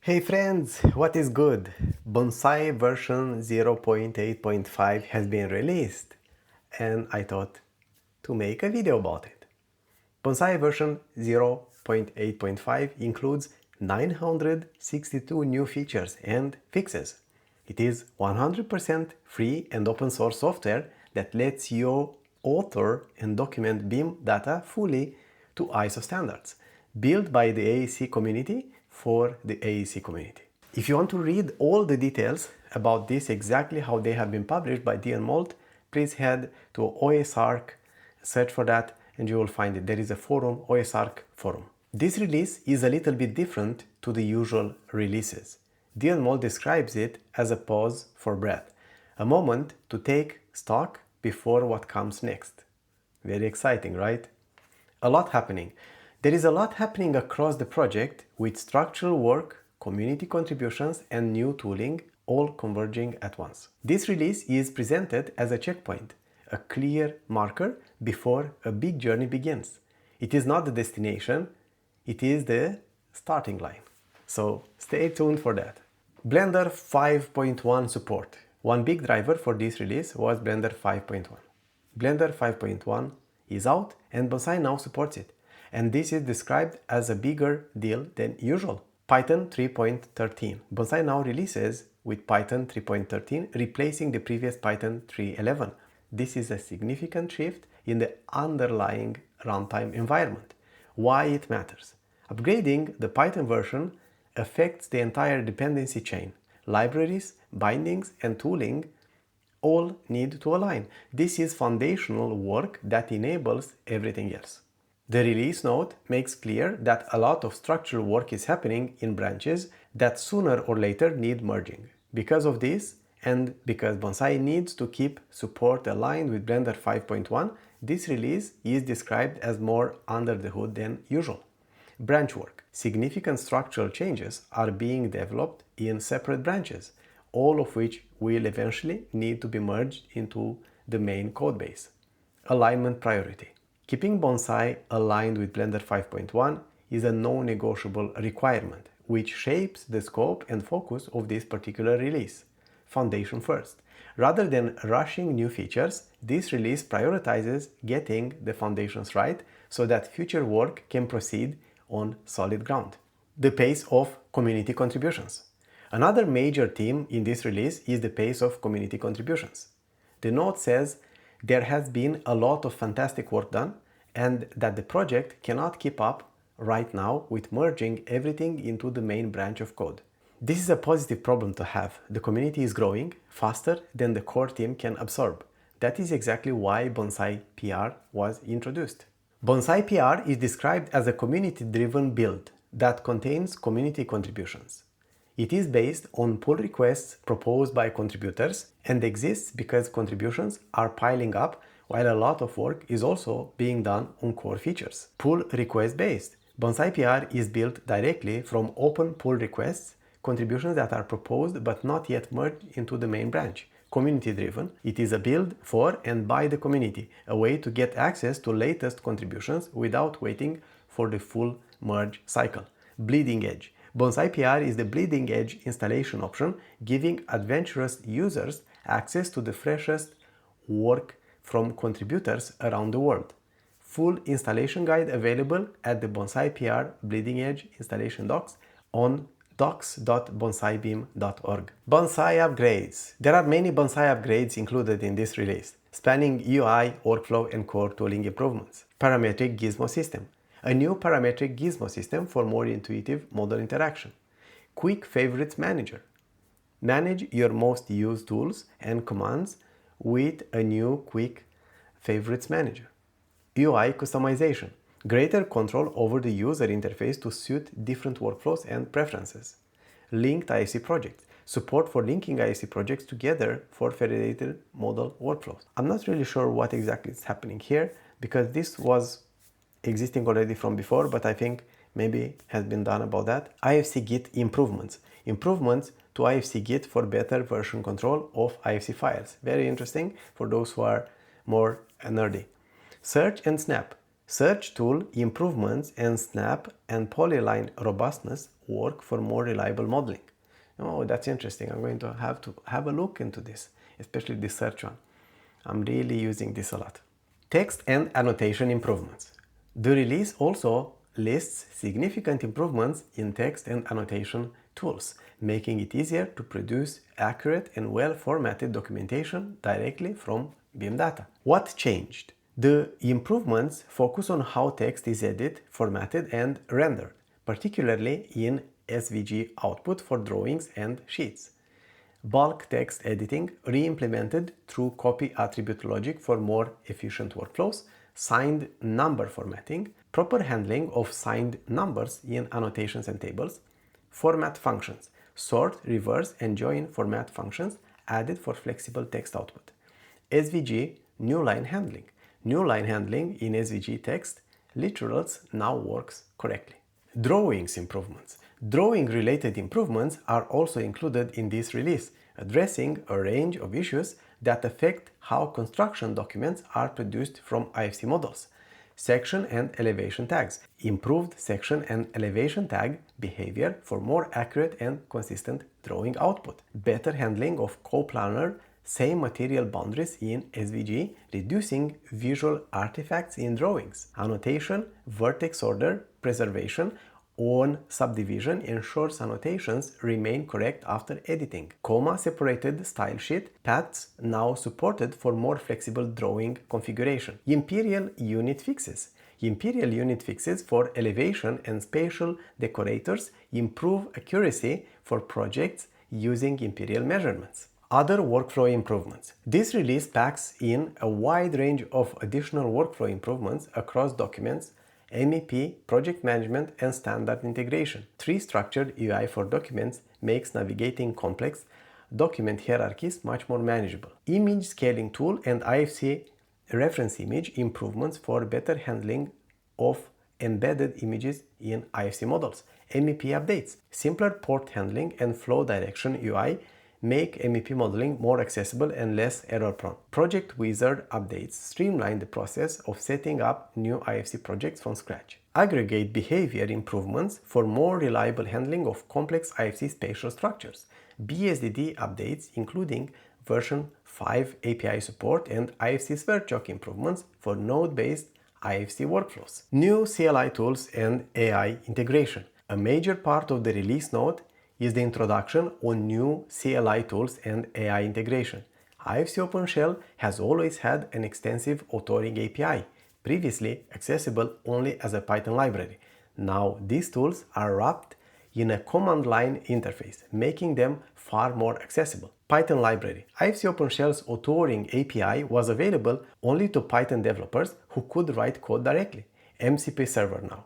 Hey friends, what is good? Bonsai version 0.8.5 has been released and I thought to make a video about it. Bonsai version 0.8.5 includes 962 new features and fixes. It is 100% free and open source software that lets you author and document BIM data fully to ISO standards, built by the AEC community for the AEC community. If you want to read all the details about this, exactly how they have been published by Dean Molt, please head to OSArch, search for that, and you will find it. There is a forum, OSArch forum. This release is a little bit different to the usual releases. Dean Molt describes it as a pause for breath, a moment to take stock before what comes next. Very exciting, right? A lot happening. There is a lot happening across the project with structural work, community contributions, and new tooling all converging at once. This release is presented as a checkpoint, a clear marker before a big journey begins. It is not the destination, it is the starting line. So stay tuned for that. Blender 5.1 support. One big driver for this release was Blender 5.1. Blender 5.1 is out and Bonsai now supports it. And this is described as a bigger deal than usual. Python 3.13. Bonsai now releases with Python 3.13, replacing the previous Python 3.11. This is a significant shift in the underlying runtime environment. Why it matters? Upgrading the Python version affects the entire dependency chain. Libraries, bindings, and tooling all need to align. This is foundational work that enables everything else. The release note makes clear that a lot of structural work is happening in branches that sooner or later need merging. Because of this, and because Bonsai needs to keep support aligned with Blender 5.1, this release is described as more under the hood than usual. Branch work. Significant structural changes are being developed in separate branches, all of which will eventually need to be merged into the main codebase. Alignment priority. Keeping Bonsai aligned with Blender 5.1 is a non-negotiable requirement, which shapes the scope and focus of this particular release. Foundation first. Rather than rushing new features, this release prioritizes getting the foundations right so that future work can proceed on solid ground. The pace of community contributions. Another major theme in this release is the pace of community contributions. The note says there has been a lot of fantastic work done and that the project cannot keep up right now with merging everything into the main branch of code. This is a positive problem to have. The community is growing faster than the core team can absorb. That is exactly why BonsaiPR was introduced. BonsaiPR is described as a community-driven build that contains community contributions. It is based on pull requests proposed by contributors and exists because contributions are piling up while a lot of work is also being done on core features. Pull request based. BonsaiPR is built directly from open pull requests, contributions that are proposed but not yet merged into the main branch. Community driven. It is a build for and by the community, a way to get access to latest contributions without waiting for the full merge cycle. Bleeding edge. BonsaiPR is the bleeding edge installation option, giving adventurous users access to the freshest work from contributors around the world. Full installation guide available at the BonsaiPR bleeding edge installation docs on docs.bonsaibim.org. Bonsai upgrades. There are many Bonsai upgrades included in this release, spanning UI, workflow, and core tooling improvements. Parametric gizmo system. A new parametric gizmo system for more intuitive model interaction. Quick favorites manager. Manage your most used tools and commands with a new quick favorites manager. UI customization. Greater control over the user interface to suit different workflows and preferences. Linked IFC projects. Support for linking IFC projects together for federated model workflows. I'm not really sure what exactly is happening here because this was existing already from before, but I think maybe has been done about that. IFC Git improvements. Improvements to IFC Git for better version control of IFC files. Very interesting for those who are more nerdy. Search and snap. Search tool improvements and snap and polyline robustness work for more reliable modeling. Oh, that's interesting. I'm going to have a look into this, especially the search one. I'm really using this a lot. Text and annotation improvements. The release also lists significant improvements in text and annotation tools, making it easier to produce accurate and well-formatted documentation directly from BIM data. What changed? The improvements focus on how text is edited, formatted, and rendered, particularly in SVG output for drawings and sheets. Bulk text editing re-implemented through copy attribute logic for more efficient workflows, signed number formatting, proper handling of signed numbers in annotations and tables, format functions, sort, reverse, and join format functions added for flexible text output. SVG new line handling. New line handling in SVG text literals now works correctly. Drawings improvements. Drawing-related improvements are also included in this release, addressing a range of issues that affect how construction documents are produced from IFC models. Section and elevation tags. Improved section and elevation tag behavior for more accurate and consistent drawing output. Better handling of coplanar same material boundaries in SVG, reducing visual artifacts in drawings. Annotation, vertex order, preservation on subdivision ensures annotations remain correct after editing. Comma-separated style sheet paths now supported for more flexible drawing configuration. Imperial unit fixes. Imperial unit fixes for elevation and spatial decorators improve accuracy for projects using imperial measurements. Other workflow improvements. This release packs in a wide range of additional workflow improvements across documents, MEP, project management, and standard integration. Tree-structured UI for documents makes navigating complex document hierarchies much more manageable. Image scaling tool and IFC reference image improvements for better handling of embedded images in IFC models. MEP updates. Simpler port handling and flow direction UI make MEP modeling more accessible and less error-prone. Project Wizard updates streamline the process of setting up new IFC projects from scratch. Aggregate behavior improvements for more reliable handling of complex IFC spatial structures. BSDD updates including version 5 API support and IFC Sverchok improvements for node-based IFC workflows. New CLI tools and AI integration. A major part of the release note is the introduction on new CLI tools and AI integration. IfcOpenShell has always had an extensive authoring API, previously accessible only as a Python library. Now these tools are wrapped in a command line interface, making them far more accessible. Python library. IfcOpenShell's authoring API was available only to Python developers who could write code directly. MCP server now.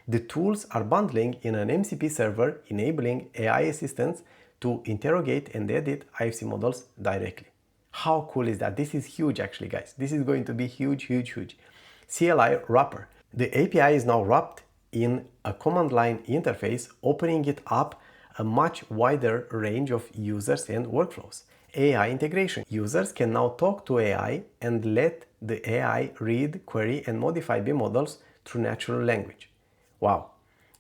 The tools are bundling in an MCP server, enabling AI assistants to interrogate and edit IFC models directly. How cool is that? This is huge actually, guys. This is going to be huge, huge, huge. CLI wrapper. The API is now wrapped in a command line interface, opening it up a much wider range of users and workflows. AI integration. Users can now talk to AI and let the AI read, query, and modify BIM models through natural language. Wow.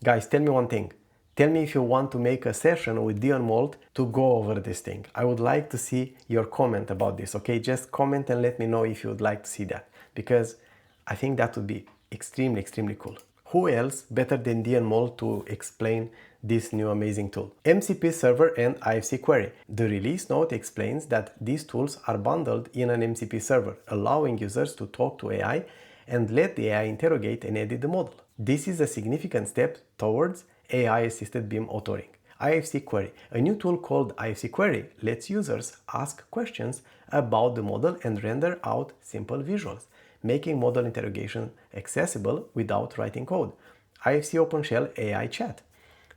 Guys, tell me one thing. Tell me if you want to make a session with Dion Molt to go over this thing. I would like to see your comment about this, okay? Just comment and let me know if you would like to see that, because I think that would be extremely, extremely cool. Who else better than Dion Molt to explain this new amazing tool? MCP server and IFC query. The release note explains that these tools are bundled in an MCP server, allowing users to talk to AI and let the AI interrogate and edit the model. This is a significant step towards AI-assisted BIM authoring. IFC Query. A new tool called IFC Query lets users ask questions about the model and render out simple visuals, making model interrogation accessible without writing code. IfcOpenShell AI Chat.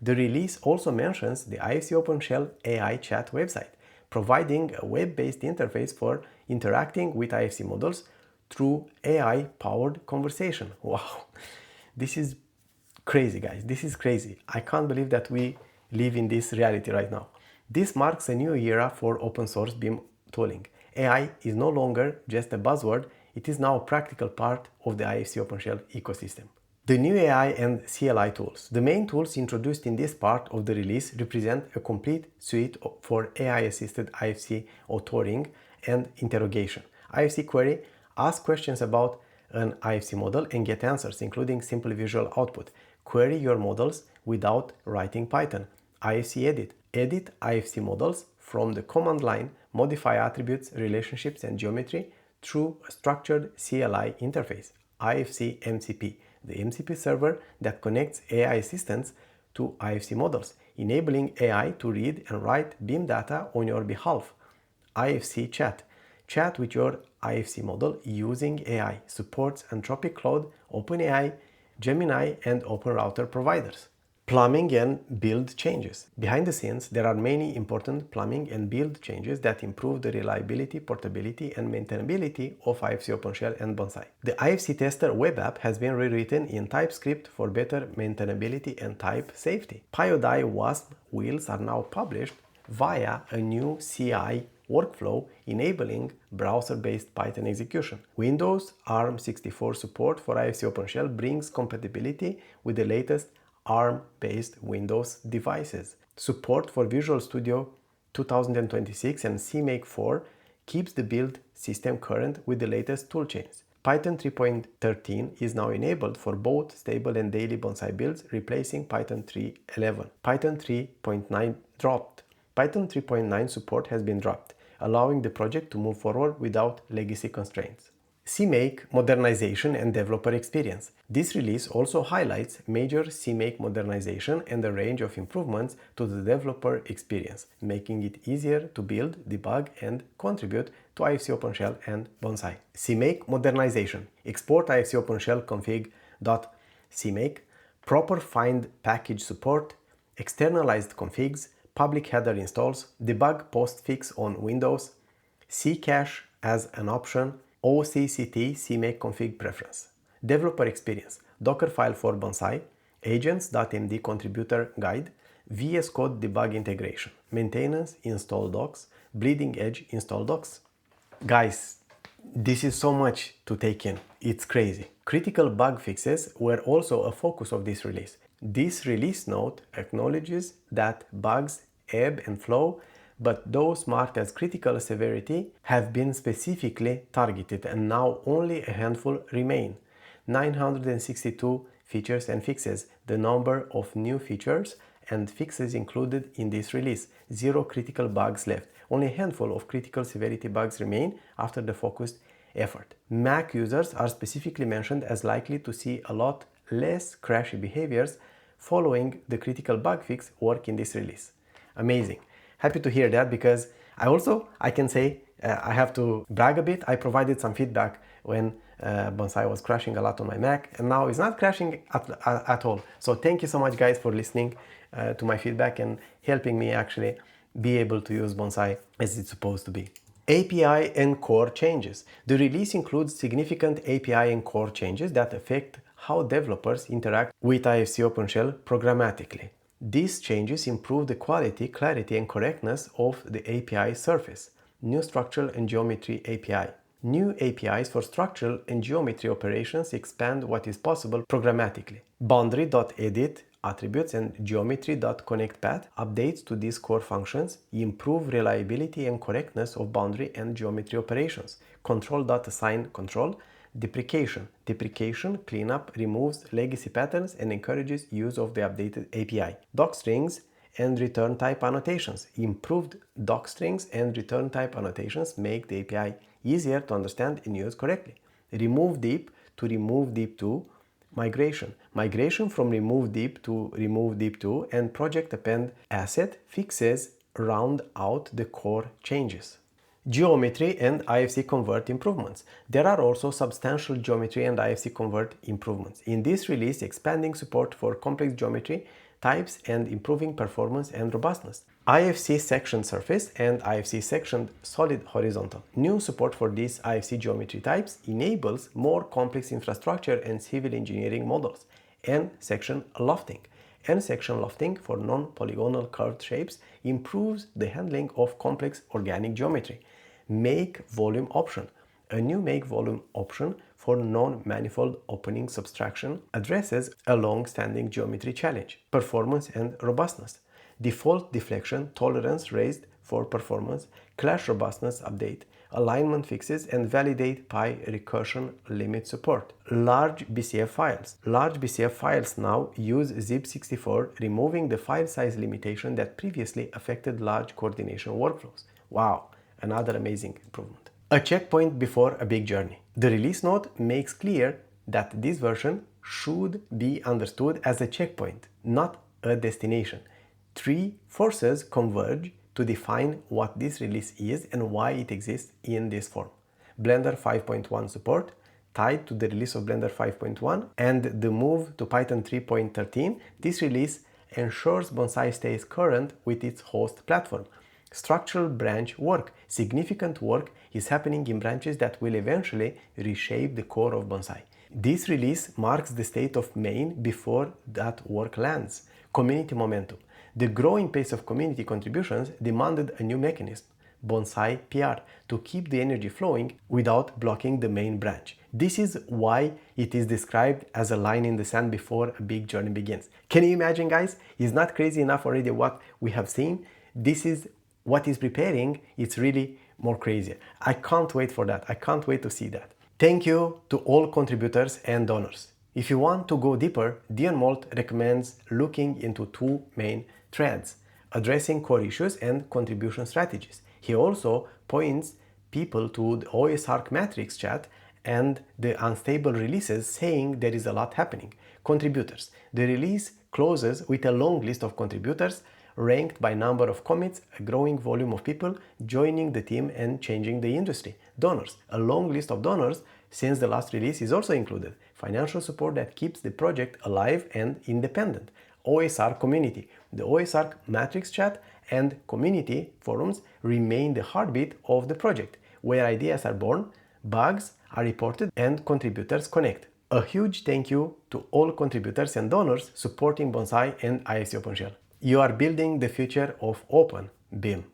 The release also mentions the IfcOpenShell AI Chat website, providing a web-based interface for interacting with IFC models through AI-powered conversation. Wow! This is crazy, guys. This is crazy. I can't believe that we live in this reality right now. This marks a new era for open source BIM tooling. AI is no longer just a buzzword, It is now a practical part of the IfcOpenShell ecosystem. The new AI and CLI tools. The main tools introduced in this part of the release represent a complete suite for AI-assisted IFC authoring and interrogation. IFC Query asks questions about an IFC model and get answers, including simple visual output. Query your models without writing Python. IFC Edit. Edit IFC models from the command line, modify attributes, relationships, and geometry through a structured CLI interface. IFC MCP, the MCP server that connects AI assistants to IFC models, enabling AI to read and write BIM data on your behalf. IFC Chat. Chat with your IFC model using AI. Supports Anthropic Cloud, OpenAI, Gemini, and OpenRouter providers. Plumbing and build changes. Behind the scenes, there are many important plumbing and build changes that improve the reliability, portability, and maintainability of IfcOpenShell and Bonsai. The IFC Tester web app has been rewritten in TypeScript for better maintainability and type safety. PyODI WASP wheels are now published via a new CI workflow enabling browser-based Python execution. Windows ARM64 support for IfcOpenShell brings compatibility with the latest ARM-based Windows devices. Support for Visual Studio 2026 and CMake 4 keeps the build system current with the latest toolchains. Python 3.13 is now enabled for both stable and daily bonsai builds, replacing Python 3.11. Python 3.9 dropped. Python 3.9 support has been dropped, allowing the project to move forward without legacy constraints. CMake modernization and developer experience. This release also highlights major CMake modernization and a range of improvements to the developer experience, making it easier to build, debug, and contribute to IfcOpenShell and Bonsai. CMake modernization. Export IfcOpenShell config.cmake, proper find package support, externalized configs, public header installs, debug postfix on Windows, Ccache as an option, OCCT CMake config preference. Developer experience. Docker file for Bonsai, agents.md contributor guide, VS Code debug integration, maintenance install docs, bleeding edge install docs. Guys, this is so much to take in. It's crazy. Critical bug fixes were also a focus of this release. This release note acknowledges that bugs ebb and flow, but those marked as critical severity have been specifically targeted, and now only a handful remain. 962 features and fixes, the number of new features and fixes included in this release. 0 critical bugs left. Only a handful of critical severity bugs remain after the focused effort. Mac users are specifically mentioned as likely to see a lot less crashy behaviors following the critical bug fix work in this release. Amazing. Happy to hear that, because I can say I have to brag a bit. I provided some feedback when Bonsai was crashing a lot on my Mac, and now it's not crashing at all. So thank you so much, guys, for listening to my feedback and helping me actually be able to use Bonsai as it's supposed to be. API and core changes. The release includes significant API and core changes that affect how developers interact with IfcOpenShell programmatically. These changes improve the quality, clarity, and correctness of the API surface. New structural and geometry API. New APIs for structural and geometry operations expand what is possible programmatically. Boundary.edit attributes and geometry.connectPath updates to these core functions improve reliability and correctness of boundary and geometry operations. Control.assign control. Deprecation. Deprecation cleanup removes legacy patterns and encourages use of the updated API. Docstrings and return type annotations. Improved docstrings and return type annotations make the API easier to understand and use correctly. Remove deep to remove deep to migration. Migration from remove deep to remove deep to and project append asset fixes round out the core changes. Geometry and IFC convert improvements. There are also substantial geometry and IFC convert improvements. In this release, expanding support for complex geometry types and improving performance and robustness. IFC section surface and IFC section solid horizontal. New support for these IFC geometry types enables more complex infrastructure and civil engineering models. And section lofting. And section lofting for non-polygonal curved shapes improves the handling of complex organic geometry. Make volume option. A new make volume option for non-manifold opening subtraction addresses a long-standing geometry challenge: performance and robustness. Default deflection tolerance raised for performance, clash robustness update, alignment fixes, and validate pi recursion limit support. Large BCF files. Large BCF files now use zip64, removing the file size limitation that previously affected large coordination workflows. Wow, another amazing improvement. A checkpoint before a big journey. The release note makes clear that this version should be understood as a checkpoint, not a destination. Three forces converge to define what this release is and why it exists in this form. Blender 5.1 support, tied to the release of Blender 5.1 and the move to Python 3.13, this release ensures Bonsai stays current with its host platform. Structural branch work. Significant work is happening in branches that will eventually reshape the core of Bonsai. This release marks the state of main before that work lands. Community momentum. The growing pace of community contributions demanded a new mechanism, BonsaiPR, to keep the energy flowing without blocking the main branch. This is why it is described as a line in the sand before a big journey begins. Can you imagine, guys? Is not crazy enough already what we have seen? This is what is preparing. It's really more crazy. I can't wait for that. I can't wait to see that. Thank you to all contributors and donors. If you want to go deeper, Dion Molt recommends looking into two main threads, addressing core issues and contribution strategies. He also points people to the OSArch matrix chat and the unstable releases, saying there is a lot happening. Contributors. The release closes with a long list of contributors ranked by number of commits, a growing volume of people joining the team and changing the industry. Donors. A long list of donors since the last release is also included. Financial support that keeps the project alive and independent. OSArch community. The OSArch matrix chat and community forums remain the heartbeat of the project, where ideas are born, bugs are reported, and contributors connect. A huge thank you to all contributors and donors supporting Bonsai and IfcOpenShell. You are building the future of open BIM.